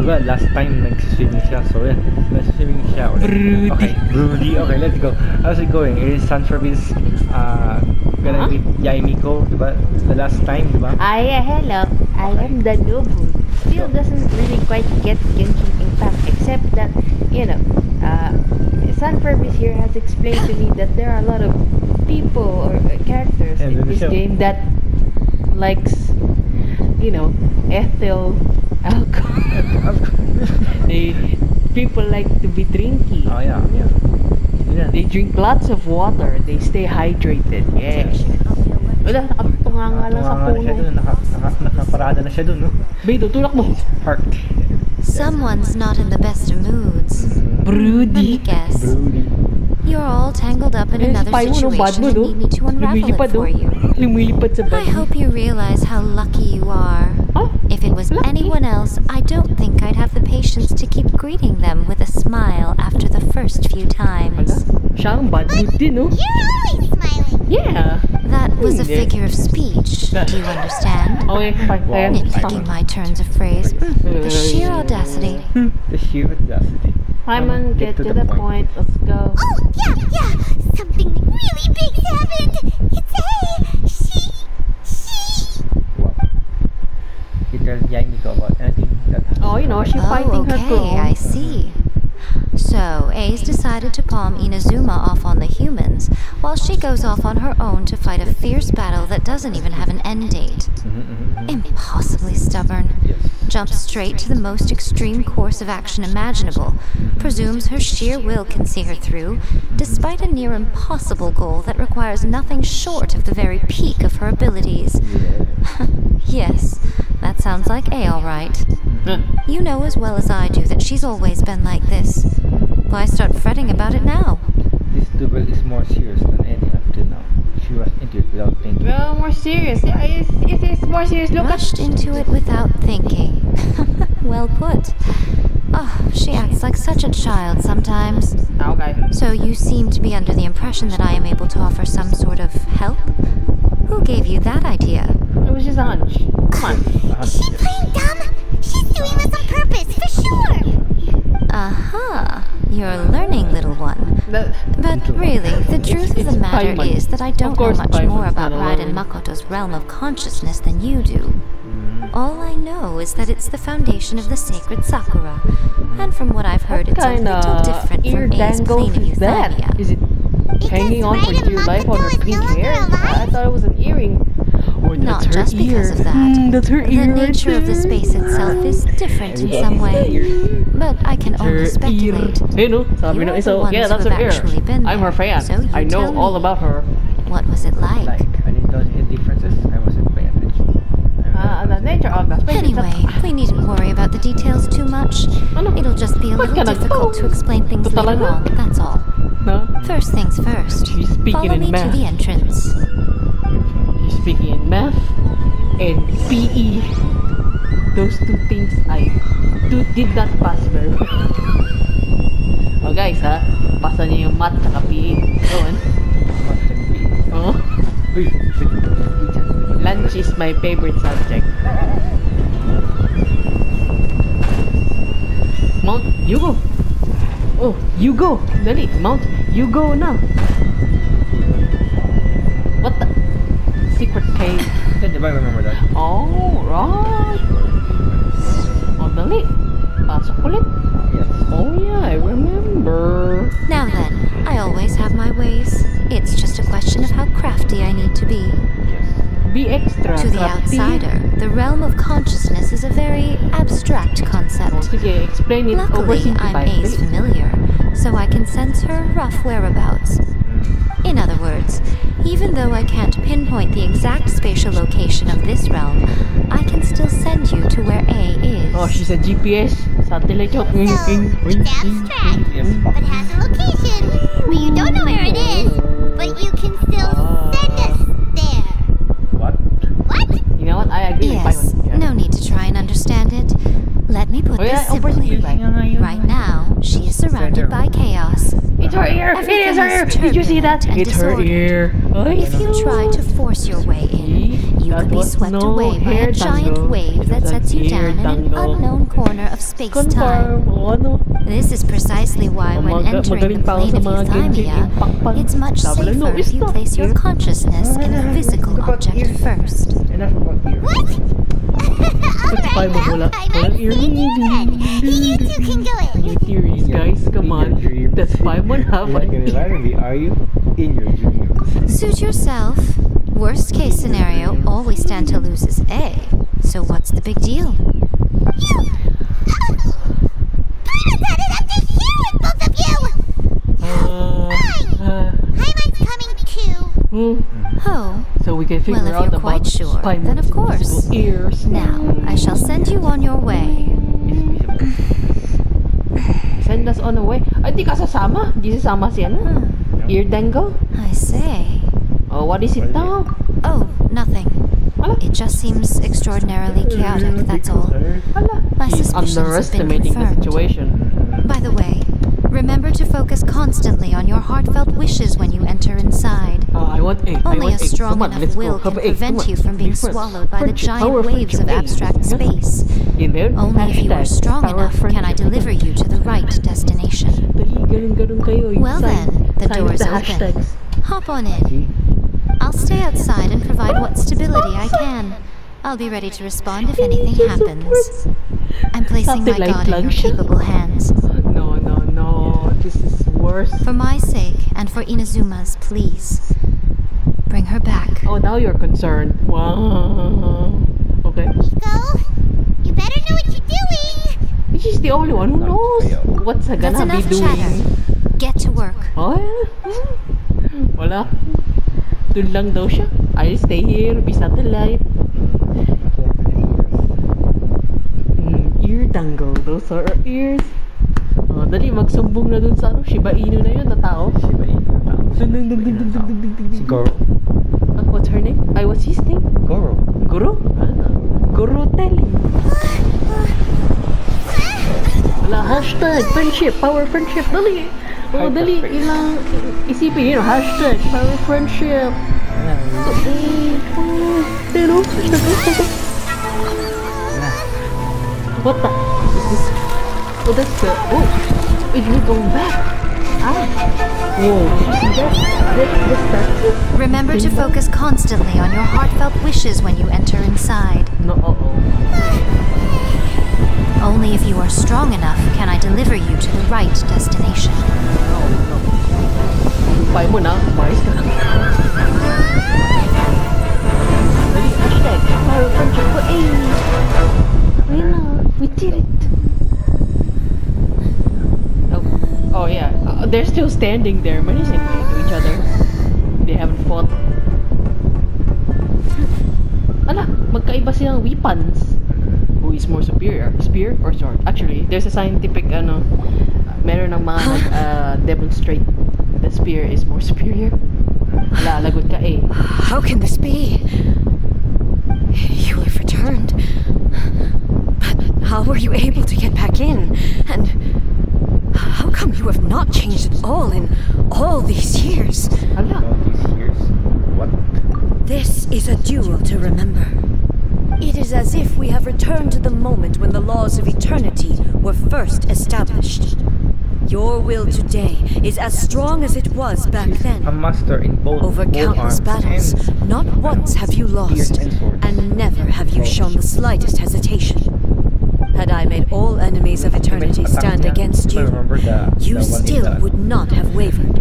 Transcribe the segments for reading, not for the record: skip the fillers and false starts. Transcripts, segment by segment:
diba last time nag-swimming siya, so yeah, nag-swimming siya ulit. Broody. Okay, Broody. Okay, let's go. How's it going? Is Sunfurby's gonna be Yae Miko, diba? The last time, diba? Hello. I am the noob who still doesn't really quite get Genshin Impact, except that, you know, Sunfurby here has explained to me that there are a lot of people or characters in this game that likes, you know, ethyl alcohol. People like to be drinky. Oh yeah. They drink lots of water. They stay hydrated. Yes. Wala, nakatunganga lang sa puno. Nakaparada na siya dun, no? Beto, tulak mo. Park. Someone's not in the best of moods. Broody. Let me guess. Broody. You're all tangled up in another situation and need me to unravel it for you. I hope you realize how lucky you are. If it was anyone else, I don't think I'd have the patience to keep greeting them with a smile after the first few times. Siya ang bad mood din, no? You're always smiling. Yeah. That was a figure of speech. Do you understand? Okay, fine. Nitpicking my turns of phrase. The sheer audacity. The sheer audacity. Paimon, get to the point. Let's go. Oh, yeah. Something really big's happened. It's she. What? You tell Yae Miko about anything that happened. Oh, you know, she's fighting her clone. I see. So, Ace decided to palm Inazuma off on the humans, while she goes off on her own to fight a fierce battle that doesn't even have an end date. Impossibly stubborn. Jumps straight to the most extreme course of action imaginable, presumes her sheer will can see her through, despite a near impossible goal that requires nothing short of the very peak of her abilities. Yes, that sounds like A all right. You know as well as I do that she's always been like this. Why start fretting about it now? This duel is more serious than any up till now. She was into it without thinking. Well, more serious. Yeah, it is more serious. Look Rushed into it without thinking. Well put. Oh, she acts like such a child sometimes. Okay. So you seem to be under the impression that I am able to offer some sort of help? Who gave you that idea? It was just a hunch. Come on. Is she playing dumb? She's doing this on purpose, for sure. Aha, you're learning, little one. But really, the truth of the matter is that I don't know much more about Raiden Makoto's realm of consciousness than you do. All I know is that it's the foundation of the sacred Sakura, and from what I've heard, it's a little different from A's plane of euthymia. Is it hanging on for dear life on her pink hair? I thought it was an earring. Or Not just because of that. That's her ear. The nature of the space itself is different in some way, but I can only speculate. Hey, no, sabi You're ng the isa, ones yeah, that's who her have ear. actually been I'm her there, fan. so you I know tell all me. about her. What was it like? I didn't notice any differences. I wasn't paying attention. The nature of the space. Anyway, we needn't worry about the details too much. It'll just be a little difficult to explain things later on, that's all. No? First things first, She's speaking follow in me math. to the entrance. She's speaking in math and PE. Those two things I did not pass very well. Oh guys ha, pasa niyo yung math at PE. Go on. Oh. Lunch is my favorite subject. Mount, you go. Oh, you go. Dali, Mount, you go now. What the? Secret cave. Did I remember that? Oh, right. Oh, dali. Pasok ulit. Yes. Oh yeah, I remember. Now then, I always have my ways. It's just a question of how crafty I need to be. Be extra To the crafty. outsider, the realm of consciousness is a very abstract Oh, concept. sige, explain it. Luckily, I'm A's familiar, so I can sense her rough whereabouts. In other words, even though I can't pinpoint the exact spatial location of this realm, I can still send you to where A is. Oh, she's a GPS satellite. So, it's abstract, but has a location where you don't know where it is, but you can still send us there. What? What? You know what? I agree with Yes, Paimon. Yeah. no need to try and understand it. Let me put Oh, yeah, this simply. Right now, she is surrounded by chaos. It's her ear! Everything It is her ear! is Did you see that? turbulent and It's her disordered. ear! Ay, If you try to force your way in, You could be swept away by a giant wave that sets you down in an unknown corner of space-time. This is precisely why when entering the plane of Euthymia, it's much safer if you place your consciousness in a physical object first. And that's about here. Alright, well, Paimon, see you then. You two can go in. Your theories, guys, come on. That's Paimon, You're not gonna lie to me, are you? In your dreams. Suit yourself. Worst case scenario, all we stand to lose is A. So what's the big deal? You! Paimon's had it up to here with both of you! Fine! Paimon's coming too. Oh. So we can figure Well, if out you're about quite sure, Paimon's then of course. invisible ears. Now, I shall send you on your way. Send us on the way. Ay, di ka sasama? Di sasama si ano? Ear dangle? I say. Oh, what is it now? Oh, nothing. It just seems extraordinarily chaotic, that's all. My He's suspicions have been underestimating the confirmed. situation. By the way, remember to focus constantly on your heartfelt wishes when you enter inside. I want egg. Only a strong Come on, enough let's will go. can Have egg. prevent Come you on. from being Be friends. swallowed by the Friendship, giant power, waves of friendship, abstract egg. space. In there? Only if you are Hashtag strong power, enough can I friendship. deliver you to the right destination. Dali, ganun kayo. Yung Well sign. then, the Sign of door's the open. hashtags. Hop on in. I'll stay outside and provide what stability I can. I'll be ready to respond if anything happens. I'm placing my Satellite god in your lang siya. capable hands. No. This is worse. For my sake and for Inazuma's, please. Bring her back. Oh, now you're concerned. Wow. Okay. Miko, you better know what you're doing! She's the only one who knows what's That's gonna be enough doing. chatter. Get to work. Oh, yeah. Wala. Dun lang daw siya. I'll stay here, be satellite. Ear dangle. Those are our ears. Oh, dali, magsumbong na dun sa ano, Shiba Inu na yun, na tao. Shiba Inu na tao. Si Goro. What's her name? What's his name? Goro. Guru? Guru telling. Wala, hashtag, friendship, power friendship, dali. Oh, dali, ilang isipin yun, hashtag, power friendship. Pero, what the? Is this? Oh, that's the. Oh, we're going back. Whoa, did you see that? That's statue? Remember to focus constantly on your heartfelt wishes when you enter inside. No, Only if you are strong enough can I deliver you to the right destination. No. Paimon na, umayos ka na. Dali, hashtag, power friendship for AIDS. Ayun na, we did it. Oh yeah, they're still standing there menacing to each other. They haven't fought. Ala, magkaiba silang weapons. Who is more superior? Spear or sword? Actually, there's a scientific meron ng mga demonstrate the spear is more superior. Ala, lagot ka eh. How can this be? You have returned. But how were you able to get back in? And how come you have not changed at all in all these years? Ala. All these years? What? This is a duel to remember. It is as if we have returned to the moment when the laws of eternity were first established. Your will today is as strong as it was back A then. master in both Over both countless arms battles, and not once have you lost, and swords. and never have you shown the slightest hesitation. Had I made all enemies of eternity stand against you, you still would not have wavered.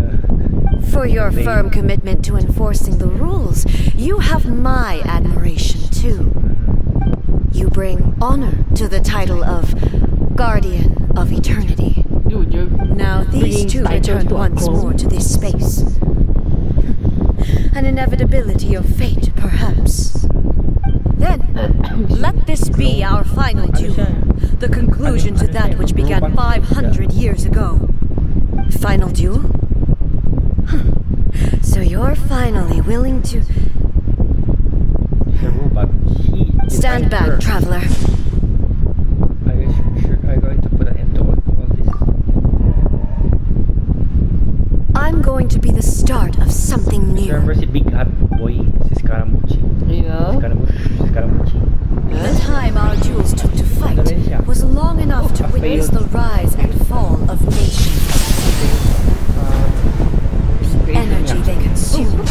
For your firm commitment to enforcing the rules, you have my admiration too. You bring honor to the title of Guardian of Eternity. Dude, you're Now these bringing two titles return to a once clone. more to this space. An inevitability of fate, perhaps. Then, let this be our final duel, the conclusion to that which began 500 years ago. Final duel? So you're finally willing to... The robot, he Stand defined back, her. traveler. Are you sure are you going to put an end to all this? I'm going to be the start of something new. Remember si Big Hat Boy, si Scaramucci? Yeah. Scaramucci is the rise and fall of nations. The energy they consume, great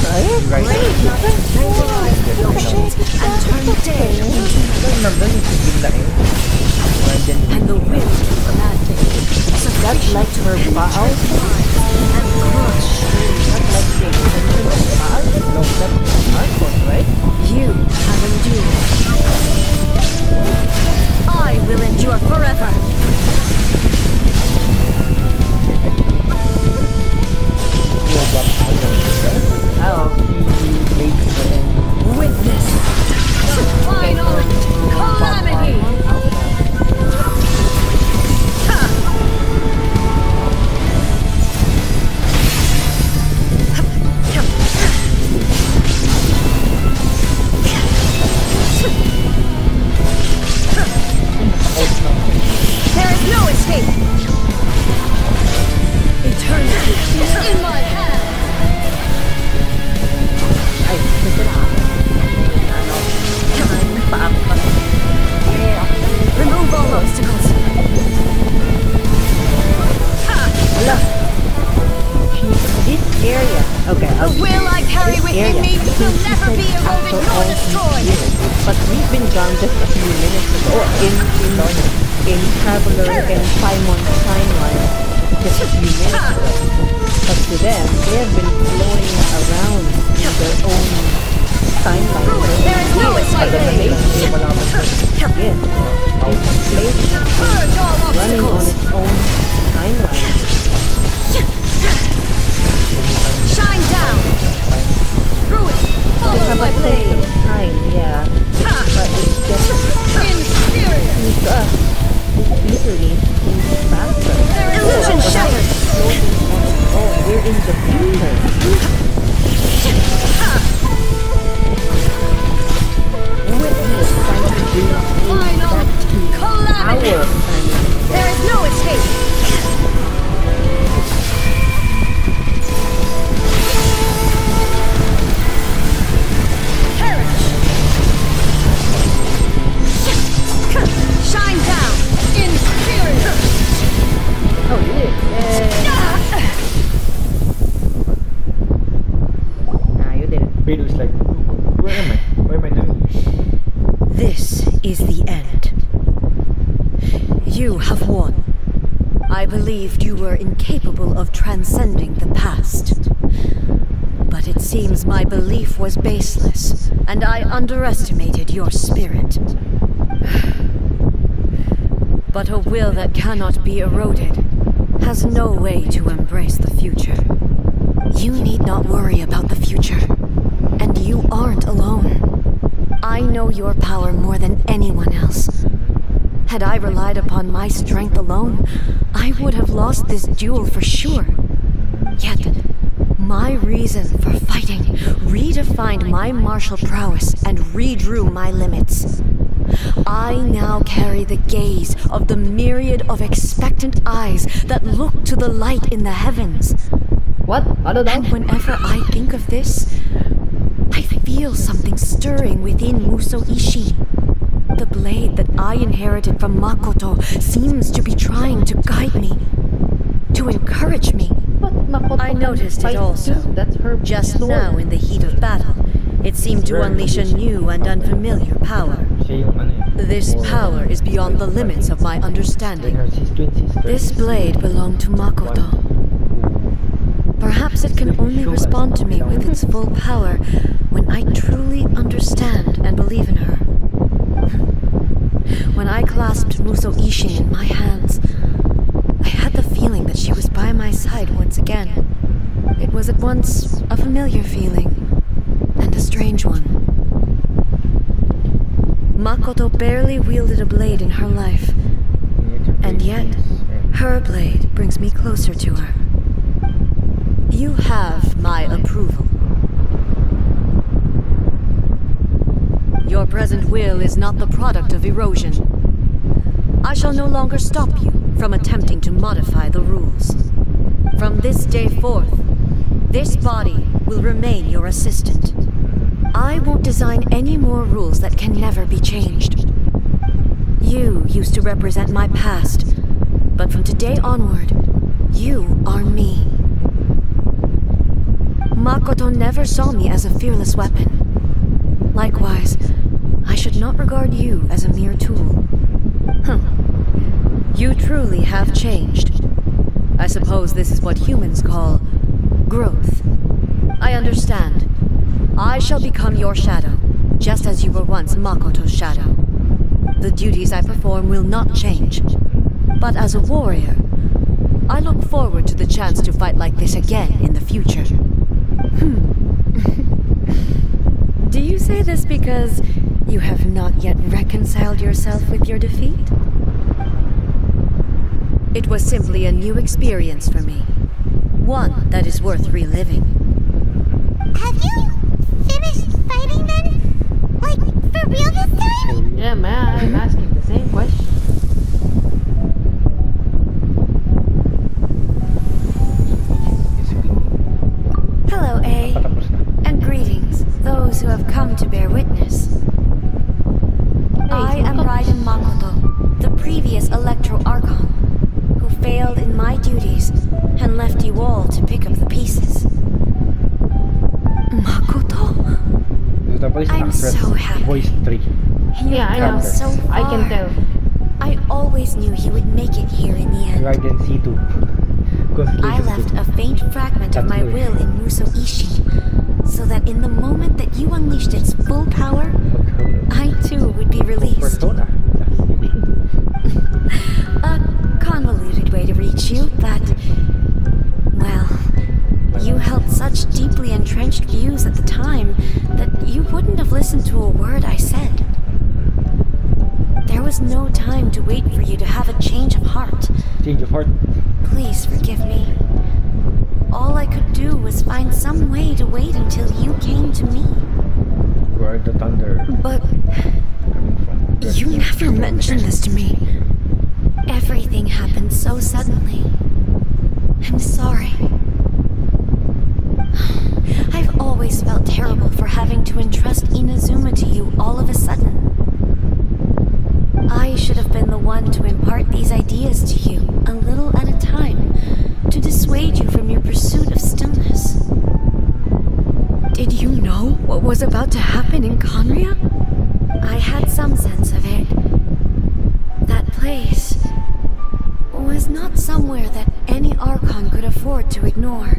not to vaporize the oceans and turn day into night. And the will to command it. So That's like her bow. and crush. That's like the intention of Baal. No, that's Archon, right? You have endured. I will endure forever. Oh, he made the Witness the final calamity. There is no escape. Eternity is in my hands. Ay, Remove all obstacles. This area. Okay, The will I carry within me will never be eroded nor destroyed. But we've been gone just a few minutes ago. In Traveller and Paimon timeline, just a few minutes ago. But to them, they have been flowing around in their own timeline. There is no escape. Yes, Purge all running on obstacles. its own timeline. Shine down. Through it. They Follow have my a sense blade. of time, yeah. But it's just Inferior. to us, it's easily seems faster. Illusion shattered. Oh, we're in the future. Witness Trying to bring final our calamity. time. There is no escape. Perish. Shine down. Inferior. Oh, yeah. Nah, you did it. Beidou is like, where am I? Where am I doing? This is the end. You have won. I believed you were incapable of transcending the past. But it seems my belief was baseless, and I underestimated your spirit. But a will that cannot be eroded has no way to embrace the future. You need not worry about the future, and you aren't alone. I know your power more than anyone else. Had I relied upon my strength alone, I would have lost this duel for sure. Yet, my reason for fighting redefined my martial prowess and redrew my limits. I now carry the gaze of the myriad of expectant eyes that look to the light in the heavens. What? Ano daw? And whenever I think of this, I feel something stirring within Muso Ishi. The blade that I inherited from Makoto seems to be trying to guide me, to encourage me. But Makoto I noticed can it fight also. too. That's her Just sword. now in the heat of battle, it seemed to unleash a new and unfamiliar power. Siya yung ano eh. This power is beyond the limits of my understanding. Her twin sister. This blade belonged to Makoto. Perhaps it can only respond to me with its full power when I truly understand and believe in her. When I clasped Muso Ishi in my hands, I had the feeling that she was by my side once again. It was at once a familiar feeling and a strange one. Makoto barely wielded a blade in her life, and yet her blade brings me closer to her. You have my approval. Your present will is not the product of erosion. I shall no longer stop you from attempting to modify the rules. From this day forth, this body will remain your assistant. I won't design any more rules that can never be changed. You used to represent my past, But from today onward, you are me. Makoto never saw me as a fearless weapon. Likewise, I should not regard you as a mere tool. You truly have changed. I suppose this is what humans call growth. I understand. I shall become your shadow, just as you were once Makoto's shadow. The duties I perform will not change. But as a warrior, I look forward to the chance to fight like this again in the future. Do you say this because you have not yet reconciled yourself with your defeat? It was simply a new experience for me. One that is worth reliving. Have you finished fighting then? Like, for real this time? Yeah, man, I'm asking the same question. Hello, A. And greetings, those who have come to bear witness. I am Raiden Makoto, the previous Electro Archon, who failed in my duties and left you all to pick up the pieces. Makoto? I'm so happy. Voice 3. Yeah, I know. So far. I can tell. I always knew you would make it here in the end. Raiden C2. I left a faint fragment of my will in Muso Ishin, so that in the moment that you unleashed its full power, I too would be released. Persona. A convoluted way to reach you, but... well, you held such deeply entrenched views at the time that you wouldn't have listened to a word I said. There was no time to wait for you to have a change of heart. Change of heart. Please forgive me. All I could do was find some way to wait until you came to me. Where the thunder. But you never mentioned this to me. Everything happened so suddenly. I'm sorry. I've always felt terrible for having to entrust Inazuma to you all of a sudden. I should have been the one to impart these ideas to you, a little at a time, to dissuade you from your pursuit of stillness. Did you know what was about to happen in Conria? I had some sense of it. That place was not somewhere that any Archon could afford to ignore.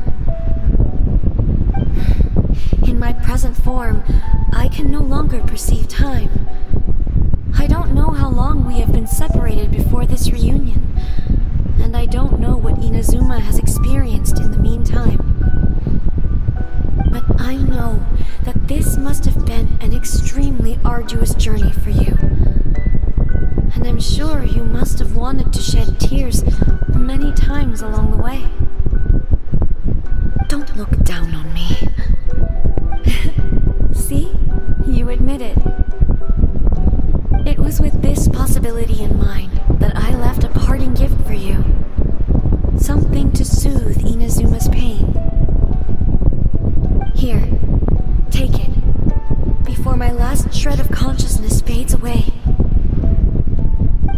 In my present form, I can no longer perceive time. I don't know how long we have been separated before this reunion, and I don't know what Inazuma has experienced in the meantime. But I know that this must have been an extremely arduous journey for you. And I'm sure you must have wanted to shed tears many times along the way. Don't look down on me. See? You admit it. It was with this possibility in mind that I left a parting gift for you. Something to soothe Inazuma's pain. Here, take it, before my last shred of consciousness fades away.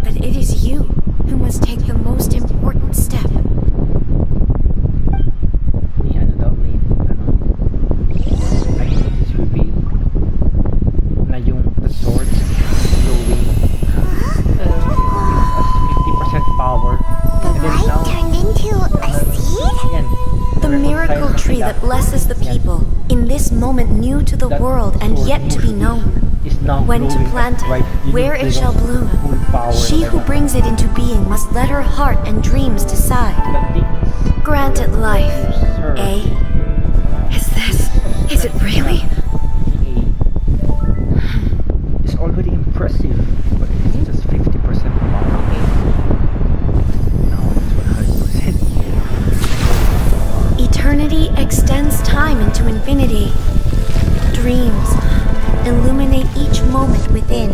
But it is you who must take the most important step. I think this will be na yung the swords glowing as 50% power. The light turned into a seed? The miracle tree that blesses the people, in this moment new to the world and yet to be known. When to plant it, where it shall bloom. She who brings it into being must let her heart and dreams decide. Grant it life, eh? Is it really? It's already impressive, but it's just 50% power. Now it's 100%. Eternity extends time into infinity. Dreams illuminate each moment within.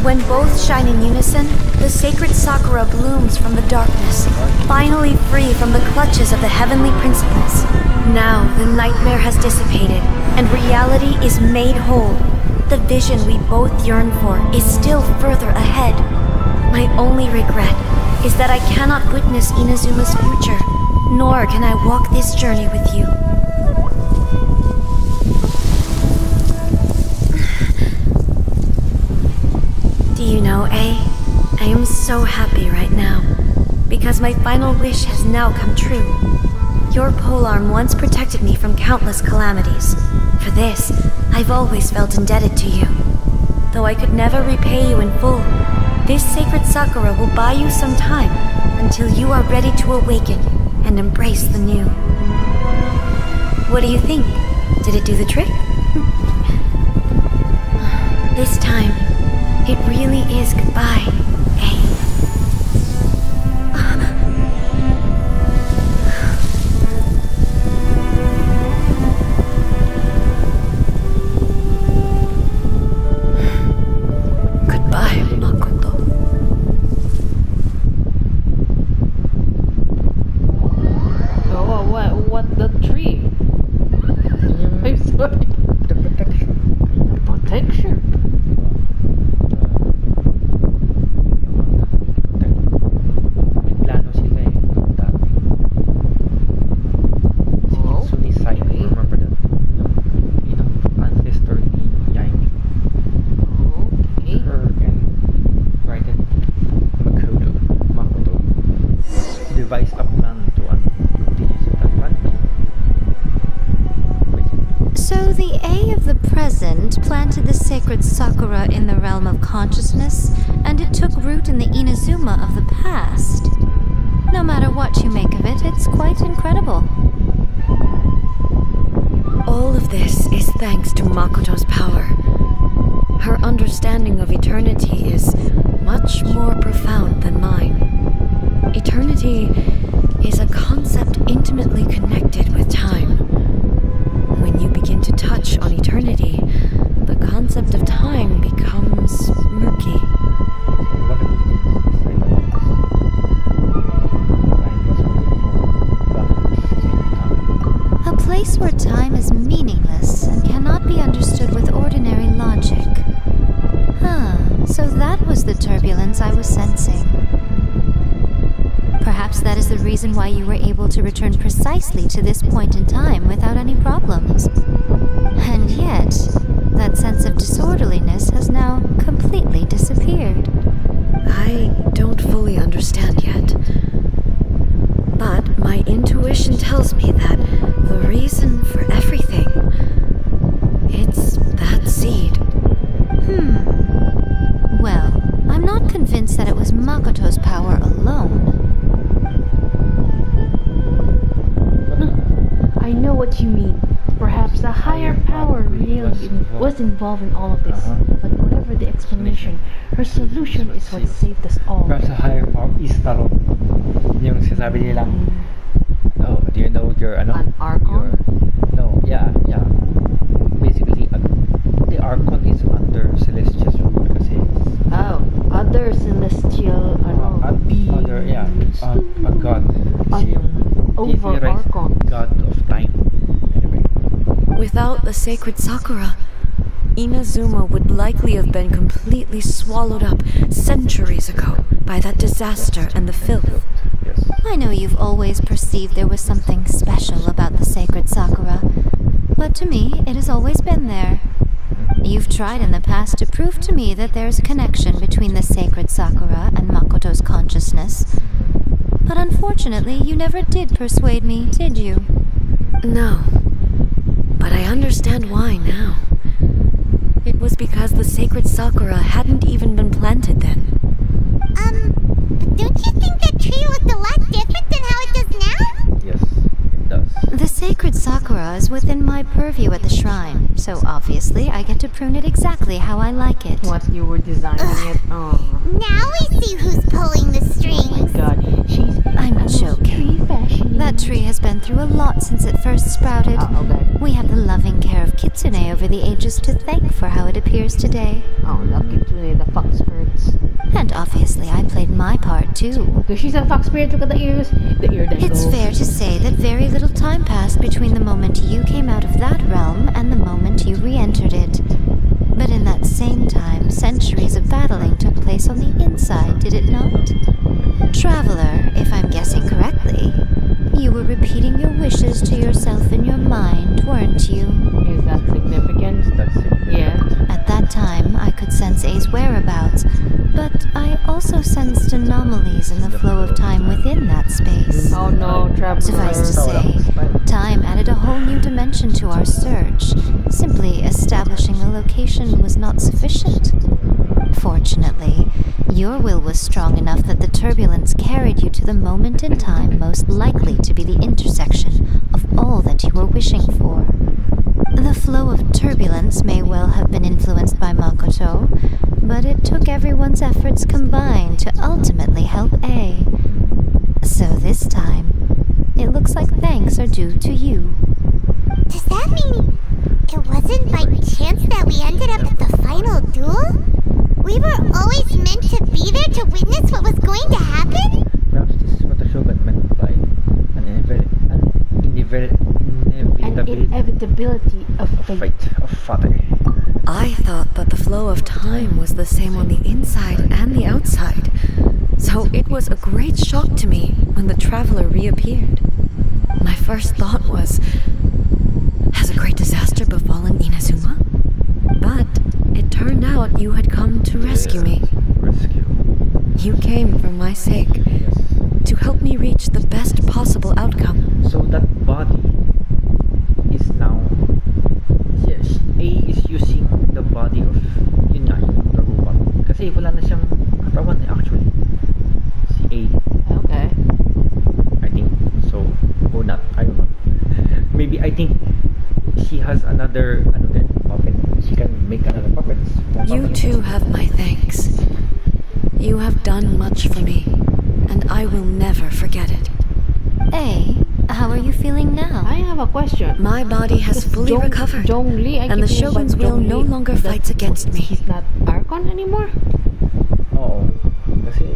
When both shine in unison, the sacred Sakura blooms from the darkness, finally free from the clutches of the heavenly principles. Now the nightmare has dissipated, and reality is made whole. The vision we both yearn for is still further ahead. My only regret is that I cannot witness Inazuma's future, nor can I walk this journey with you. Do you know, A? I am so happy right now, because my final wish has now come true. Your polearm once protected me from countless calamities. For this, I've always felt indebted to you. Though I could never repay you in full, this sacred Sakura will buy you some time until you are ready to awaken and embrace the new. What do you think? Did it do the trick? This time, it really is goodbye, A. Goodbye, Makoto. Oh, what the tree? I'm sorry. The protection. Protection? May plano sila eh. Dati. Si Oh, Kitsune's side, okay. remember that? Yun ang ancestor ni Yae Miko. Okay. Her and Raiden Makoto devised a plan to continue that plan. So the A of the present planted the sacred Sakura in the realm of consciousness, and it took root in the Inazuma of the past. No matter what you make of it, it's quite incredible. All of this is thanks to Makoto's power. Her understanding of eternity is much more profound than mine. Eternity is a concept intimately connected with time. When you begin to touch on eternity, the concept of time becomes murky. A place where time is meaningless and cannot be understood with ordinary logic. So that was the turbulence I was sensing. Perhaps that is the reason why you were able to return precisely to this point in time without any problems. And yet, that sense of disorderliness has now completely disappeared. I don't fully understand yet. But my intuition tells me that the reason for everything, it's that seed. Well, I'm not convinced that it was Makoto's power alone. I know what you mean. Perhaps a higher power really was involved in all of this. But whatever the explanation, her solution is what saved us all. Perhaps a higher power is Tarot. Yung sinasabi nilang, oh, do you know your, ano? An Archon? No, yeah. Basically, the Archon is under Celestia's rule kasi. Oh, other celestial, Other, yeah, a god. Kasi yung over theorized Archon. God of time. Anyway. Without the sacred Sakura, Inazuma would likely have been completely swallowed up centuries ago by that disaster and the filth. Yes. I know you've always perceived there was something special about the sacred Sakura, but to me, it has always been there. You've tried in the past to prove to me that there's a connection between the sacred Sakura and Makoto's consciousness. But unfortunately, you never did persuade me, did you? No. But I understand why now. It was because the sacred Sakura hadn't even been planted then. But don't you think that tree looked a lot different than how it does now? Yes, it does. The sacred Sakura is within my purview at the shrine, so obviously I get to prune it exactly how I like it. What you were designing it. Oh Now we see who's pulling the strings. god, I'm joking. tree fashion. That tree has been through a lot since it first sprouted. Oh, okay. We have the loving care of Kitsune over the ages to thank for how it appears today. Oh, the Kitsune, the fox spirits. And obviously I played my part too. Because she's a fox spirit, look at the ears. The ear dangles. It's fair to say that very little time passed between the moment you came out of that realm and the moment you re-entered it. But in that same time, centuries of battling took place on the inside, did it not? Traveler, if I'm guessing correctly, you were repeating your wishes to yourself in your mind, weren't you? Is that significant? Yeah. At that time, I could sense A's whereabouts, but I also sensed anomalies in the flow of time within that space. Oh no, Traveler. Suffice to say, time added a whole new dimension to our search. Simply establishing a location was not sufficient. Fortunately, your will was strong enough that the turbulence carried you to the moment in time most likely to be the intersection of all that you were wishing for. The flow of turbulence may well have been influenced by Makoto, but it took everyone's efforts combined to ultimately help A. So this time, it looks like thanks are due to you. Does that mean it wasn't by chance that we ended up at the final duel? We were always meant to be there to witness what was going to happen? Perhaps this is what the Shogun meant by an inevitability of fate. of father. I thought that the flow of time was the same on the inside and the outside, so it was a great shock to me when the Traveller reappeared. My first thought was, has a great disaster befallen Inazuma? But it turned out you had come to rescue me. Rescue. You came for my sake, Yes. to help me reach the best possible outcome. So that body is now... Yes, A is using the body of... Yun nga, the robot. Kasi wala na siyang katawan actually. Si A. Okay. I think so. Or not, I don't know. Maybe I think she has another puppet. She can make another puppets. You too have my thanks. You have done much for me, and I will never forget it. A, how are you feeling now? I have a question. My body has fully recovered, Zhongli, and the Shogun's will no longer fights against me. He's not Archon anymore? Oo. Kasi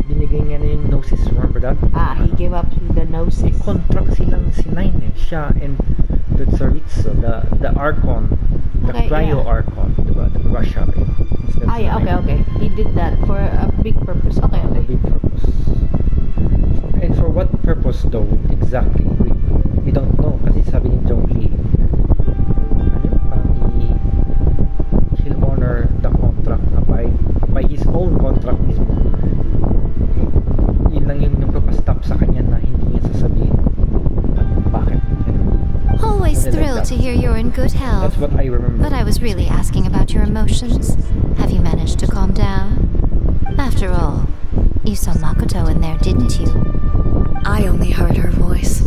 binigay niya na yung gnosis. Remember that? He gave up the gnosis. Contract silang sinay eh. Siya and the Tsaritsa, the Archon, the Okay, Cryo yeah. Archon, diba? The Russia. Yeah, okay. He did that for a big purpose. Okay. Big purpose. And for what purpose though, exactly? We don't know. Kasi sabi ni Zhongli, he'll honor the contract by his own contract mismo. Yun lang yung nagpapastop sa kanya na hindi niya sasabihin bakit. Always Something like thrilled that. to hear you're in good health. That's what I remember. But I was really asking about your emotions. Have you managed to calm down? After all, you saw Makoto in there, didn't you? I only heard her voice.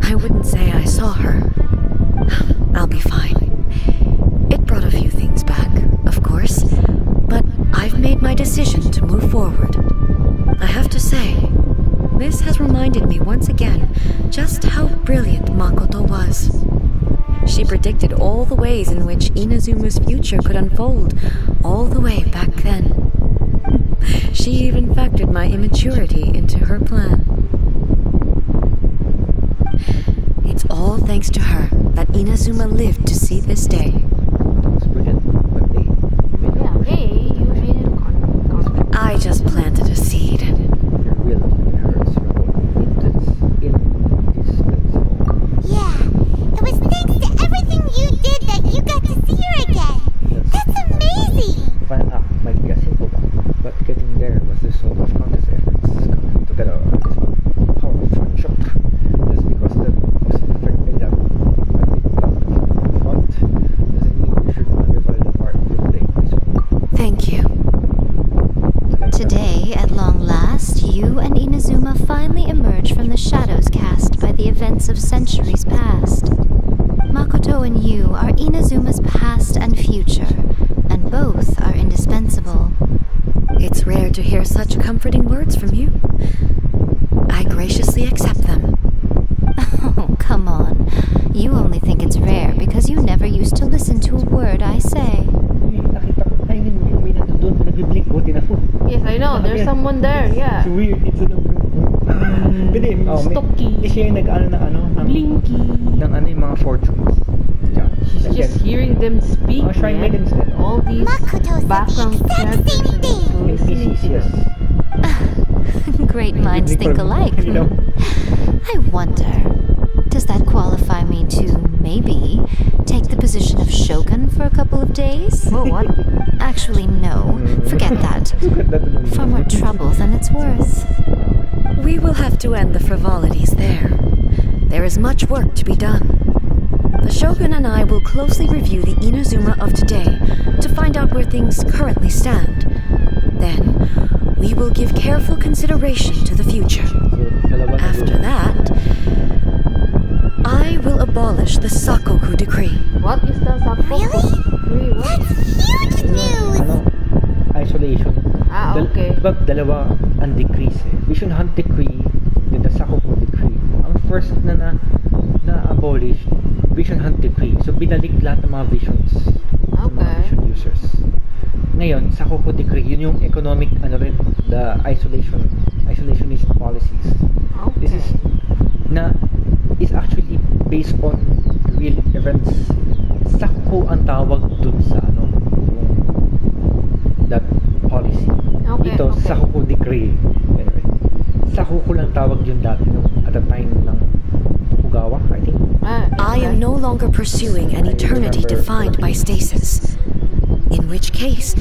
I wouldn't say I saw her. I'll be fine. It brought a few things back, of course, but I've made my decision to move forward. I have to say, this has reminded me once again just how brilliant Makoto was. She predicted all the ways in which Inazuma's future could unfold, all the way back then. She even factored my immaturity into her plan. It's all thanks to her that Inazuma lived to see this day. It's brilliant. But they made Yeah, hey, you made it con. I just planted a seed. your will in hers. In this Yeah, it was thanks to everything you did that you got to see her again. That's amazing! Fan act might be a simple one, but getting there was the result of countless efforts coming together on this powerful shot. Just because the positive effect ended up a big plot of front doesn't mean you should undervalue the part you play in this one. Thank you. Today, at long last, you and Inazuma finally emerge from the shadows cast by the events of centuries past. Makoto and you are Inazuma's past and future, and both are indispensable. It's rare to hear such comforting words from you. I graciously accept them. Oh, come on. You only think it's rare because you never used to listen to a word I say. Nakita ko tayo yung may nandun, nag-blink ko, tinapon. Yes, I know. There's someone there. Yeah. It's weird. It's a Hindi. Stocky. Hindi siya yung nag-ano ng Blinky. ng yung mga fortunes. Diyan. She's just hearing them speak, Shrine man. maidens din. All these Makoto said background the exact characters same are just thing. listening to NPCs, them. yes. Great minds think alike. You know? I wonder, does that qualify me to maybe take the position of Shogun for a couple of days? Oh, what? Actually, no. Forget that. Far more trouble than it's worth. We will have to end the frivolities there. There is much work to be done. The Shogun and I will closely review the Inazuma of today to find out where things currently stand. Then, we will give careful consideration to the future. After that, I will abolish the Sakoku decree. What is the Sakoku decree? What? That's huge news! Isolation. Okay. Diba dalawa ang decrees eh. Vision Hunt Decree and the Sakoku Decree. Ang first na-abolish, Vision Hunt Decree. So binalik lahat ng mga visions ng mga vision users. Ngayon, Sakoku Decree, yun yung economic, the isolationist policies. Okay. This is actually based on real events. Sakoku ang tawag dun sa that policy. Okay, Ito, okay. Sakoku Decree. Anyway, Sakoku lang tawag yun dati at the time ng Tokugawa, I think. I am no longer pursuing an eternity defined by stasis. In which case,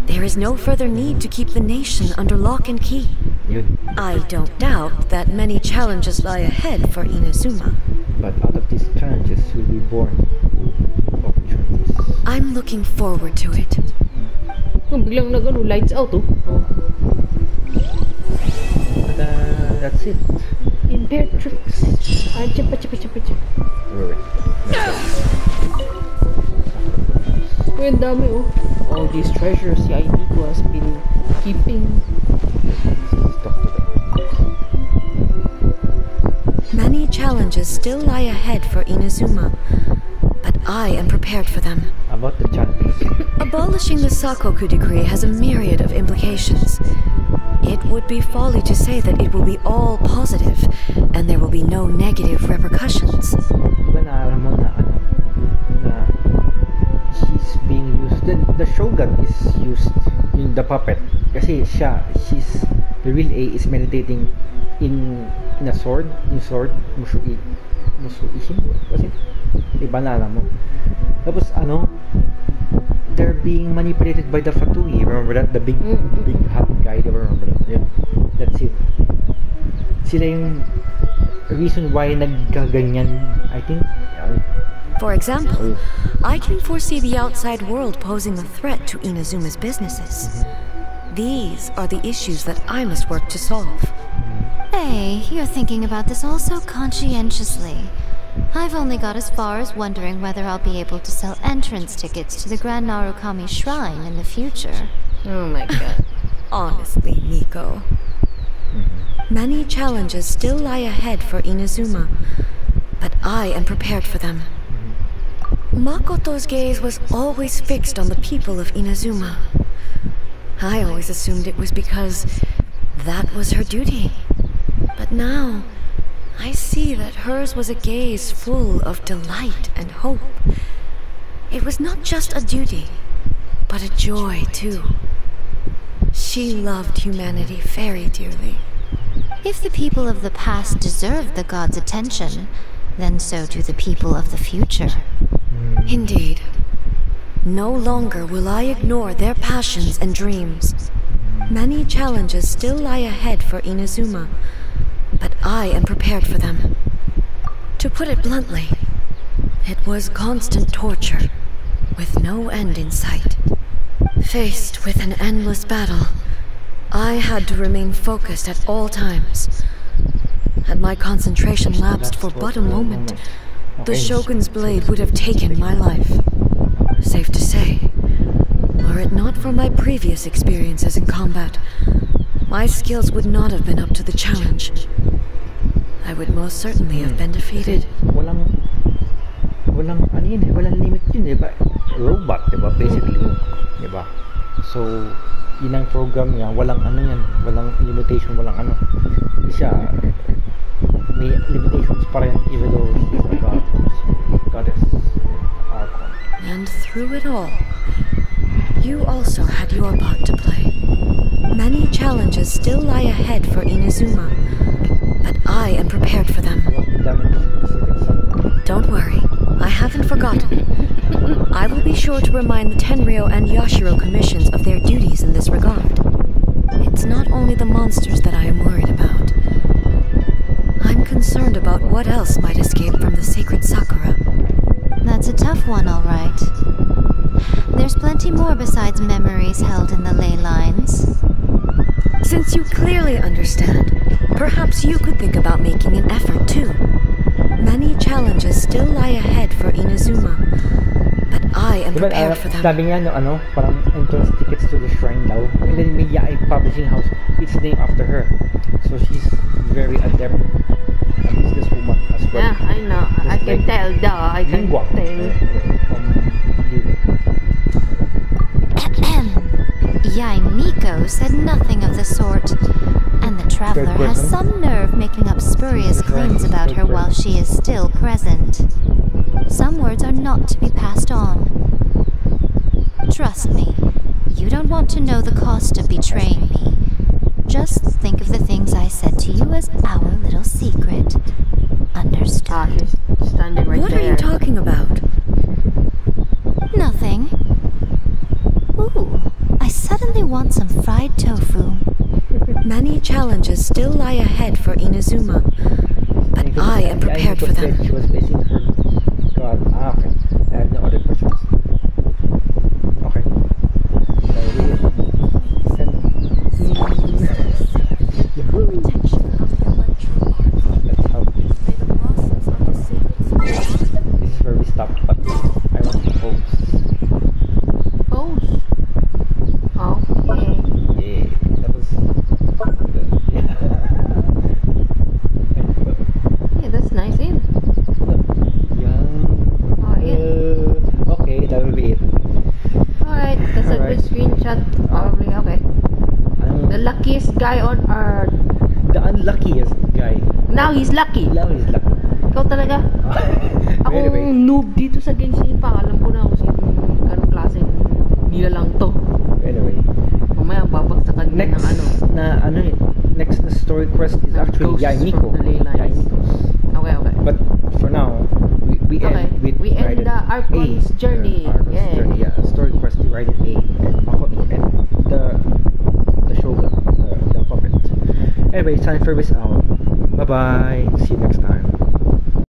there is no further need to keep the nation under lock and key. Yun. I don't doubt that many challenges lie ahead for Inazuma. But out of these challenges will be born opportunities. I'm looking forward to it. Biglang lights out, oh. But that's it. Imperatrix. Wait. Uy, ang dami, oh. All these treasures Yae Miko has been keeping. Let's talk to them. Many challenges still lie ahead for Inazuma, but I am prepared for them. About the challenges. Abolishing the Sakoku decree has a myriad of implications. It would be folly to say that it will be all positive, and there will be no negative repercussions. Diba naalam mo na she's being used, the Shogun is used in the puppet kasi she's the real A is meditating in a sword, Mushuishin kasi diba naalam mo, tapos they're being manipulated by the Fatui. Remember that? The big hot guy, remember that? Yeah. That's it. Sila yung reason why naggaganyan, I think. For example, I can foresee the outside world posing a threat to Inazuma's businesses. These are the issues that I must work to solve. Hey, you're thinking about this all so conscientiously. I've only got as far as wondering whether I'll be able to sell entrance tickets to the Grand Narukami Shrine in the future. Oh my god. Honestly, Miko. Many challenges still lie ahead for Inazuma, but I am prepared for them. Makoto's gaze was always fixed on the people of Inazuma. I always assumed it was because that was her duty. But now, I see that hers was a gaze full of delight and hope. It was not just a duty, but a joy too. She loved humanity very dearly. If the people of the past deserve the god's attention, then so do the people of the future. Indeed. No longer will I ignore their passions and dreams. Many challenges still lie ahead for Inazuma, but I am prepared for them. To put it bluntly, it was constant torture, with no end in sight. Faced with an endless battle, I had to remain focused at all times. Had my concentration lapsed for but a moment, the Shogun's blade would have taken my life. Safe to say, were it not for my previous experiences in combat, my skills would not have been up to the challenge. I would most certainly have been defeated. Walang limit yun, diba? Robot, diba? Basically, diba? So, yun ang program niya, walang walang limitation, walang siya, may limitations pa rin, even though she's a goddess, And through it all, you also had your part to play. Many challenges still lie ahead for Inazuma, but I am prepared for them. Don't worry, I haven't forgotten. I will be sure to remind the Tenryou and Yashiro commissions of their duties in this regard. It's not only the monsters that I am worried about. I'm concerned about what else might escape from the sacred Sakura. That's a tough one, all right. There's plenty more besides memories held in the ley lines. Since you clearly understand, perhaps you could think about making an effort too. Many challenges still lie ahead for Inazuma, but I am prepared for them. Sabi niya, no, parang entrance tickets to the shrine daw. And then may Yae publishing house, it's named after her. So she's very adept at this woman as well. Yeah, I know. I can tell, I can tell. Yae Miko said nothing of the sort, and the Traveller has some nerve making up spurious claims about her while she is still present. Some words are not to be passed on. Trust me, you don't want to know the cost of betraying me. Just think of the things I said to you as our little secret. Understood? She's standing right What there. are you talking about? Nothing. Ooh, I suddenly want some fried tofu. Many challenges still lie ahead for Inazuma, but I am prepared for them. She was basing her god. Okay. I have no other questions. Okay. Let's help. This is where we stop, but I want to pose. Pose? Okay. Yeah, that was good. Yeah, that's nice, in. Yeah. Oh, yeah. Okay, that will be it. Alright, that's a good screenshot. Probably, okay. The luckiest guy on earth. The unluckiest guy. Now he's lucky. Now he's lucky. Ikaw talaga. Ako Anyway. noob dito sa Genshin pa. Alam ko na kung sino anong klaseng nilalang to. Anyway. Mamaya babagsakan niya ng ano. Next na story quest is actually Yae Miko. Okay, okay. But for now, we end with the Archon's journey. Journey, yeah. Story quest to Raiden and Makoto and the Shogun, the puppet. Anyway, it's time for this hour. Bye bye. See you next time.